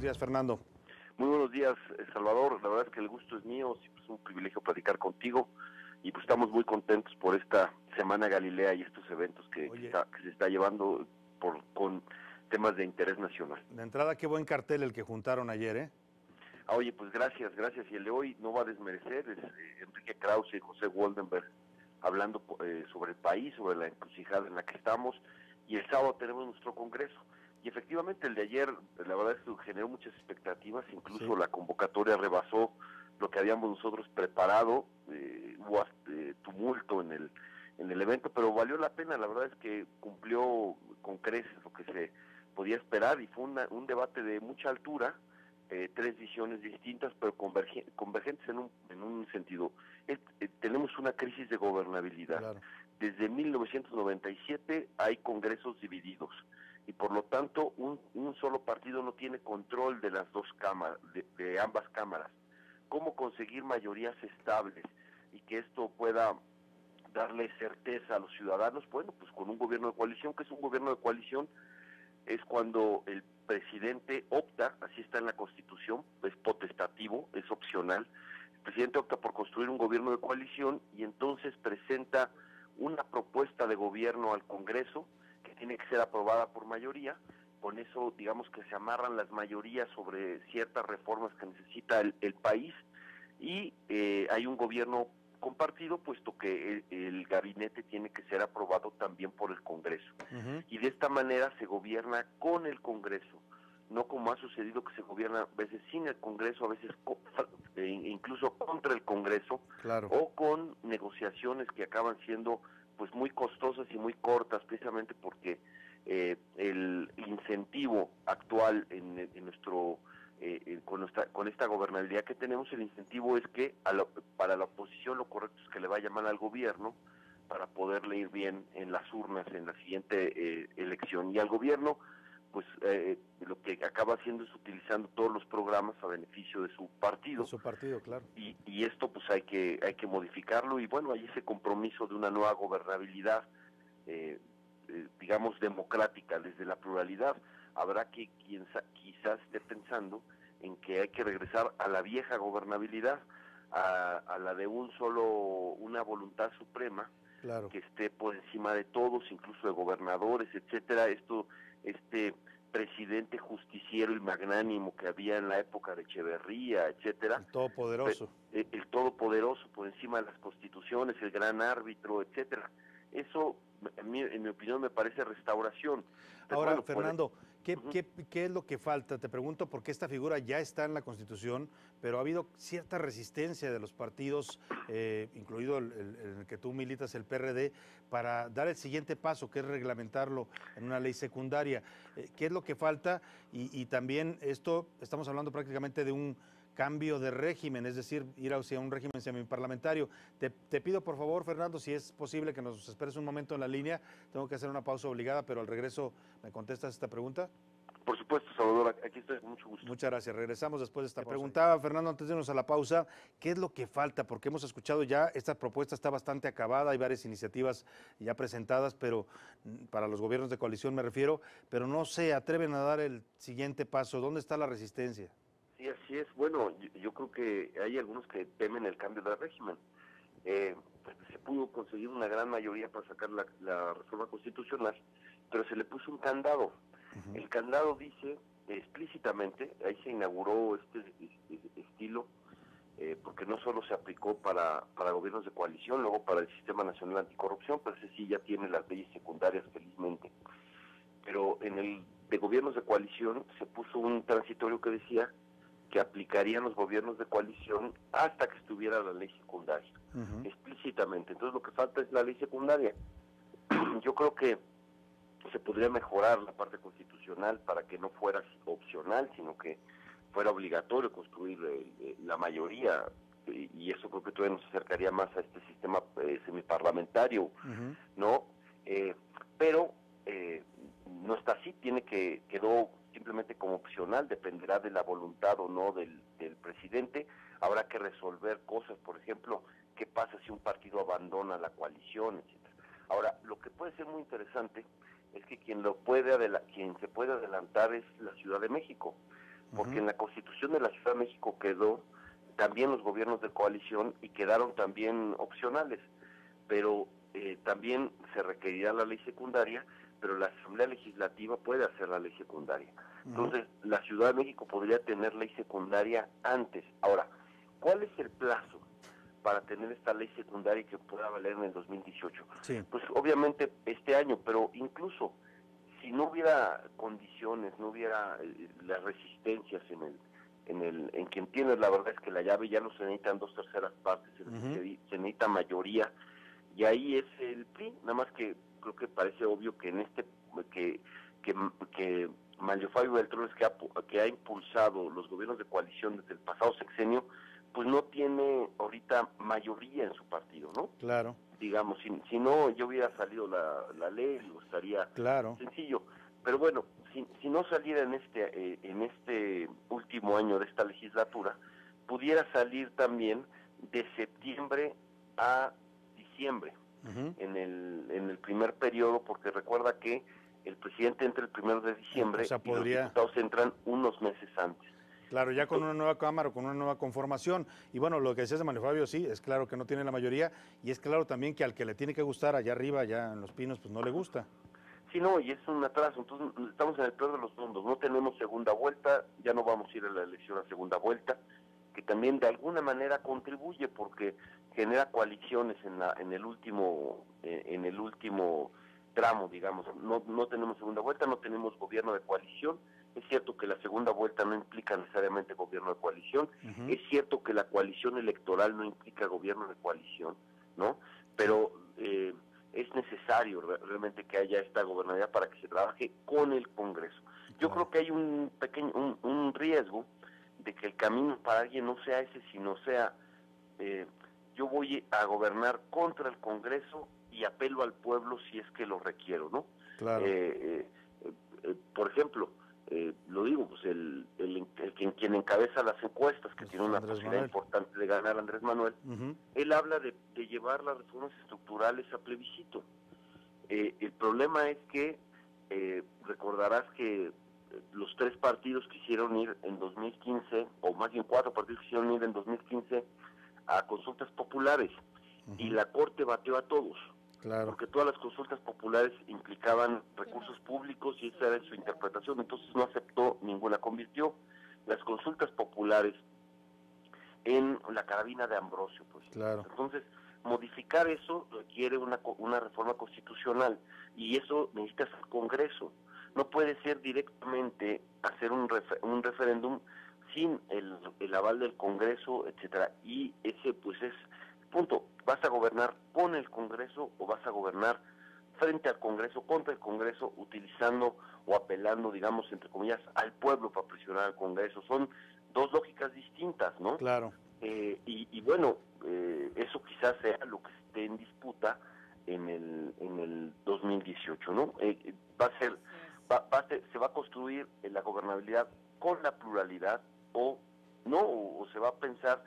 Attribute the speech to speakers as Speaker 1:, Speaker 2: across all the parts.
Speaker 1: Buenos días, Fernando.
Speaker 2: Muy buenos días, Salvador. La verdad es que el gusto es mío, siempre es un privilegio platicar contigo y pues estamos muy contentos por esta Semana Galilea y estos eventos que se está llevando con temas de interés nacional.
Speaker 1: De entrada, qué buen cartel el que juntaron ayer, ¿eh?
Speaker 2: Oye, pues gracias. Y el de hoy no va a desmerecer, es Enrique Krause y José Woldenberg hablando sobre el país, sobre la encrucijada en la que estamos, y el sábado tenemos nuestro congreso. Y efectivamente el de ayer, la verdad es que generó muchas expectativas, incluso la convocatoria rebasó lo que habíamos nosotros preparado, hubo tumulto en el evento, pero valió la pena. La verdad es que cumplió con creces lo que se podía esperar y fue un debate de mucha altura, tres visiones distintas pero convergentes en un sentido. Tenemos una crisis de gobernabilidad.
Speaker 1: Claro.
Speaker 2: Desde 1997 hay congresos divididos y por lo tanto un solo partido no tiene control de las dos cámaras, de ambas cámaras. ¿Cómo conseguir mayorías estables y que esto pueda darle certeza a los ciudadanos? Bueno, pues con un gobierno de coalición. ¿Qué es un gobierno de coalición? Es cuando el presidente opta, así está en la Constitución, es potestativo, es opcional. El presidente opta por construir un gobierno de coalición y entonces presenta una propuesta de gobierno al Congreso que tiene que ser aprobada por mayoría. Con eso, digamos que se amarran las mayorías sobre ciertas reformas que necesita el país y hay un gobierno compartido, puesto que el gabinete tiene que ser aprobado también por el Congreso. Y de esta manera se gobierna con el Congreso, no como ha sucedido que se gobierna a veces sin el Congreso, a veces incluso contra el Congreso, o con negociaciones que acaban siendo pues muy costosas y muy cortas, precisamente porque el incentivo actual en nuestro con esta gobernabilidad que tenemos, el incentivo es que para la oposición lo correcto es que le vaya mal al gobierno para poderle ir bien en las urnas en la siguiente elección, y al gobierno pues lo que acaba haciendo es utilizando todos los programas a beneficio de su partido.
Speaker 1: De su partido, claro.
Speaker 2: Y esto pues hay que modificarlo, y bueno, hay ese compromiso de una nueva gobernabilidad, digamos democrática, desde la pluralidad. Habrá que quizás esté pensando en que hay que regresar a la vieja gobernabilidad, a la de una voluntad suprema,
Speaker 1: claro,
Speaker 2: que esté por encima de todos, incluso de gobernadores, etcétera. Este presidente justiciero y magnánimo que había en la época de Echeverría, etcétera.
Speaker 1: El todopoderoso.
Speaker 2: El todopoderoso por encima de las constituciones, el gran árbitro, etcétera. Eso, en mi opinión, me parece restauración.
Speaker 1: Ahora, bueno, Fernando, ¿qué es lo que falta? Te pregunto porque esta figura ya está en la Constitución, pero ha habido cierta resistencia de los partidos, incluido el que tú militas, el PRD, para dar el siguiente paso, que es reglamentarlo en una ley secundaria. ¿Qué es lo que falta? Y también esto, estamos hablando prácticamente de un cambio de régimen, es decir, ir hacia un régimen semiparlamentario. Te pido por favor, Fernando, si es posible que nos esperes un momento en la línea. Tengo que hacer una pausa obligada, pero al regreso me contestas esta pregunta.
Speaker 2: Por supuesto, Salvador, aquí estoy con mucho gusto.
Speaker 1: Muchas gracias, regresamos después de esta pausa. Preguntaba, Fernando, antes de irnos a la pausa, ¿qué es lo que falta? Porque hemos escuchado ya, esta propuesta está bastante acabada, hay varias iniciativas ya presentadas, pero para los gobiernos de coalición me refiero, pero no se atreven a dar el siguiente paso. ¿Dónde está la resistencia?
Speaker 2: Sí, así es. Bueno, yo creo que hay algunos que temen el cambio de régimen. Se pudo conseguir una gran mayoría para sacar la reforma constitucional, pero se le puso un candado. El candado dice explícitamente, ahí se inauguró este estilo, porque no solo se aplicó para gobiernos de coalición, luego para el Sistema Nacional Anticorrupción, pero ese sí ya tiene las leyes secundarias felizmente. Pero en el de gobiernos de coalición se puso un transitorio que decía que aplicarían los gobiernos de coalición hasta que estuviera la ley secundaria, explícitamente. Entonces lo que falta es la ley secundaria. Yo creo que se podría mejorar la parte constitucional para que no fuera opcional, sino que fuera obligatorio construir la mayoría, y eso creo que todavía nos acercaría más a este sistema semiparlamentario, ¿no? Pero no está así, quedó simplemente como opcional, dependerá de la voluntad o no del presidente. Habrá que resolver cosas, por ejemplo, qué pasa si un partido abandona la coalición, etcétera. Ahora, lo que puede ser muy interesante es que quien se puede adelantar es la Ciudad de México, porque en la Constitución de la Ciudad de México quedó también los gobiernos de coalición y quedaron también opcionales, pero también se requerirá la ley secundaria, pero la Asamblea Legislativa puede hacer la ley secundaria. Entonces, la Ciudad de México podría tener ley secundaria antes. Ahora, ¿cuál es el plazo para tener esta ley secundaria que pueda valer en el 2018?
Speaker 1: Sí.
Speaker 2: Pues obviamente este año, pero incluso si no hubiera condiciones, no hubiera las resistencias en quien tiene, la verdad es que la llave ya no se necesitan 2/3 partes, se necesita mayoría, y ahí es el PRI, nada más que creo que parece obvio que en que Mario Fabio Beltrones, que ha impulsado los gobiernos de coalición desde el pasado sexenio, pues no tiene ahorita mayoría en su partido, ¿no?
Speaker 1: Claro.
Speaker 2: Digamos, si no yo hubiera salido la ley, lo estaría sencillo. Pero bueno, si no saliera en este último año de esta legislatura, pudiera salir también de septiembre a diciembre, en el primer periodo, porque recuerda que el presidente entra el 1 de diciembre,
Speaker 1: o sea,
Speaker 2: y los diputados entran unos meses antes.
Speaker 1: Claro, ya con una nueva Cámara o con una nueva conformación. Y bueno, lo que decías de Mario Fabio, sí, es claro que no tiene la mayoría, y es claro también que al que le tiene que gustar allá arriba, allá en Los Pinos, pues no le gusta.
Speaker 2: Sí, no, y es un atraso. Entonces estamos en el peor de los mundos. No tenemos segunda vuelta, ya no vamos a ir a la elección a segunda vuelta, que también de alguna manera contribuye porque genera coaliciones en el último tramo, digamos. No tenemos segunda vuelta, no tenemos gobierno de coalición. Es cierto que la segunda vuelta no implica necesariamente gobierno de coalición. Es cierto que la coalición electoral no implica gobierno de coalición, ¿no? Pero es necesario realmente que haya esta gobernabilidad para que se trabaje con el Congreso. Yo creo que hay un riesgo de que el camino para alguien no sea ese, sino sea yo voy a gobernar contra el Congreso y apelo al pueblo si es que lo requiero, ¿no?
Speaker 1: Claro.
Speaker 2: Por ejemplo, lo digo, pues quien encabeza las encuestas, que tiene una posibilidad importante de ganar, Andrés Manuel, él habla de llevar las reformas estructurales a plebiscito. El problema es que recordarás que los 3 partidos quisieron ir en 2015, o más bien 4 partidos quisieron ir en 2015 a consultas populares, y la Corte bateó a todos. Claro. Porque todas las consultas populares implicaban recursos públicos y esa era su interpretación, entonces no aceptó ninguna, convirtió las consultas populares en la carabina de Ambrosio, pues. Claro. Entonces, modificar eso requiere una reforma constitucional, y eso necesitas el Congreso. No puede ser directamente hacer un referéndum sin el aval del Congreso, etcétera, y ese pues es punto. ¿Vas a gobernar con el Congreso o vas a gobernar frente al Congreso, contra el Congreso, utilizando o apelando, digamos, entre comillas, al pueblo para presionar al Congreso? Son dos lógicas distintas, ¿no? Claro. Y bueno, eso quizás sea lo que esté en disputa en el 2018, ¿no? Se va a construir la gobernabilidad con la pluralidad o no, o se va a pensar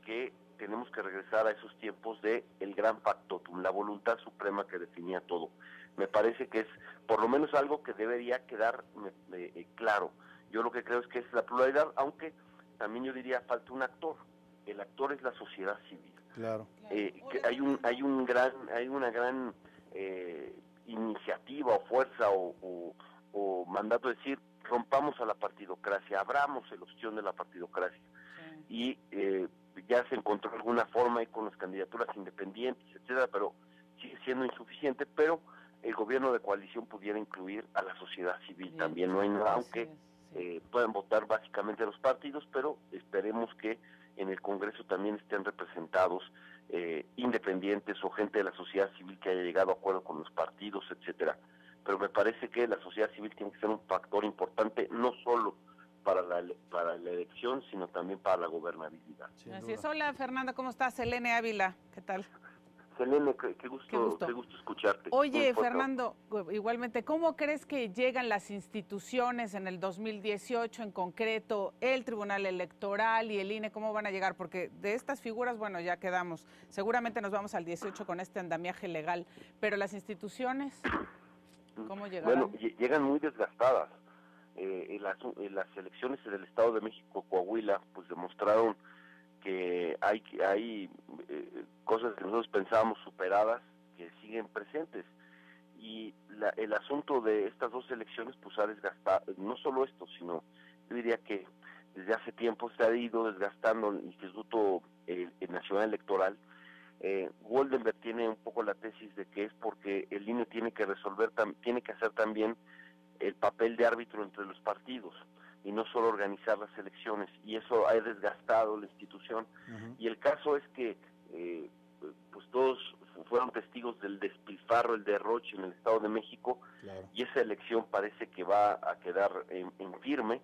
Speaker 2: que tenemos que regresar a esos tiempos de el gran factotum, la voluntad suprema que definía todo. Me parece que es por lo menos algo que debería quedar claro. Yo lo que creo es que es la pluralidad, aunque también yo diría falta un actor. El actor es la sociedad civil. Claro. Que hay una gran iniciativa o fuerza o mandato de decir, rompamos a la partidocracia, abramos el opción de la partidocracia. Sí. Y ya se encontró alguna forma ahí con las candidaturas independientes, etcétera, pero sigue siendo insuficiente, pero el gobierno de coalición pudiera incluir a la sociedad civil. Bien, también, no hay nada, aunque puedan votar básicamente los partidos, pero esperemos que en el Congreso también estén representados independientes o gente de la sociedad civil que haya llegado a acuerdo con los partidos, etcétera. Pero me parece que la sociedad civil tiene que ser un factor importante, no solo para la elección, sino también para la gobernabilidad.
Speaker 3: Así es. Hola, Fernanda, ¿cómo estás? Selene Ávila, ¿qué tal?
Speaker 2: Selene, qué gusto escucharte.
Speaker 3: Oye, Fernando, igualmente, ¿cómo crees que llegan las instituciones en el 2018, en concreto el Tribunal Electoral y el INE? ¿Cómo van a llegar? Porque de estas figuras, bueno, ya quedamos. Seguramente nos vamos al 18 con este andamiaje legal, pero las instituciones, ¿cómo llegarán?
Speaker 2: Bueno, llegan muy desgastadas. las elecciones del Estado de México, Coahuila, pues demostraron que hay cosas que nosotros pensábamos superadas que siguen presentes, y el asunto de estas dos elecciones pues ha desgastado, no solo esto, sino yo diría que desde hace tiempo se ha ido desgastando el Instituto Nacional Electoral. Goldenberg tiene un poco la tesis de que es porque el INE tiene que tiene que hacer también el papel de árbitro entre los partidos y no solo organizar las elecciones, y eso ha desgastado la institución. Y el caso es que pues todos fueron testigos del despilfarro, el derroche en el Estado de México, claro. Y esa elección parece que va a quedar en firme,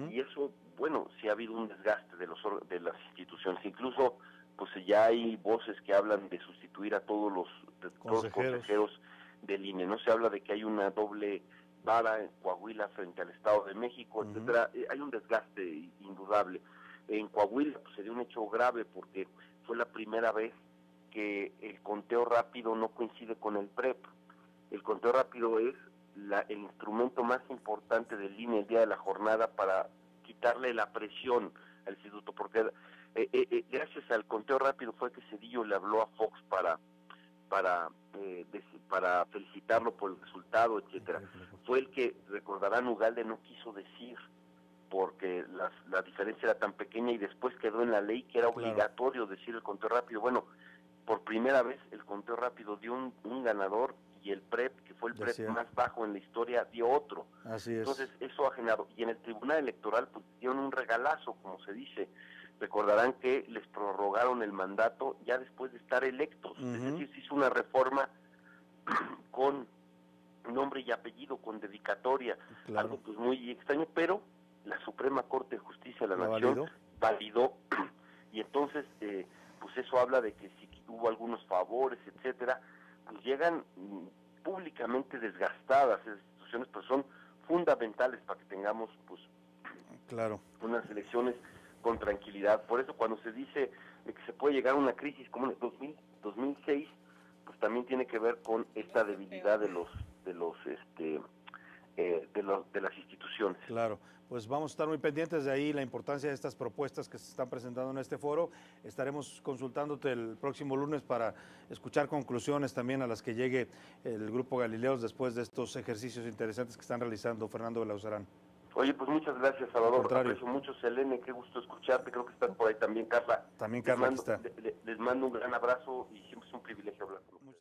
Speaker 2: y eso, bueno, sí ha habido un desgaste de las instituciones, incluso pues ya hay voces que hablan de sustituir a todos los consejeros del INE, no se habla de que hay una doble vara en Coahuila frente al Estado de México, etcétera. Hay un desgaste indudable. En Coahuila pues, se dio un hecho grave porque fue la primera vez que el conteo rápido no coincide con el PREP. El conteo rápido es el instrumento más importante del INE el día de la jornada para quitarle la presión al instituto, porque gracias al conteo rápido fue que Cedillo le habló a Fox para felicitarlo por el resultado, etcétera. Fue el que, recordarán, Ugalde no quiso decir porque la diferencia era tan pequeña, y después quedó en la ley que era obligatorio decir el conteo rápido. Bueno, por primera vez el conteo rápido dio un ganador, y el PREP, que fue el PREP más bajo en la historia, dio otro.
Speaker 1: Así es.
Speaker 2: Entonces eso ha generado, y en el Tribunal Electoral pues dieron un regalazo, como se dice. Recordarán que les prorrogaron el mandato ya después de estar electos, es decir, se hizo una reforma con nombre y apellido, con dedicatoria, algo pues muy extraño, pero la Suprema Corte de Justicia de la Nación validó, y entonces pues eso habla de que si hubo algunos favores, etcétera, pues llegan públicamente desgastadas esas instituciones, pero son fundamentales para que tengamos pues unas elecciones con tranquilidad. Por eso cuando se dice de que se puede llegar a una crisis como en el 2006, pues también tiene que ver con esta debilidad de las instituciones.
Speaker 1: Claro, pues vamos a estar muy pendientes de ahí la importancia de estas propuestas que se están presentando en este foro. Estaremos consultándote el próximo lunes para escuchar conclusiones también a las que llegue el Grupo Galileos después de estos ejercicios interesantes que están realizando. Fernando Belauzarán.
Speaker 2: Oye, pues muchas gracias, Salvador. Aprecio mucho, Selene, qué gusto escucharte. Creo que estás por ahí también, Carla.
Speaker 1: También Carla aquí está.
Speaker 2: Les mando un gran abrazo y siempre es un privilegio hablar con ustedes.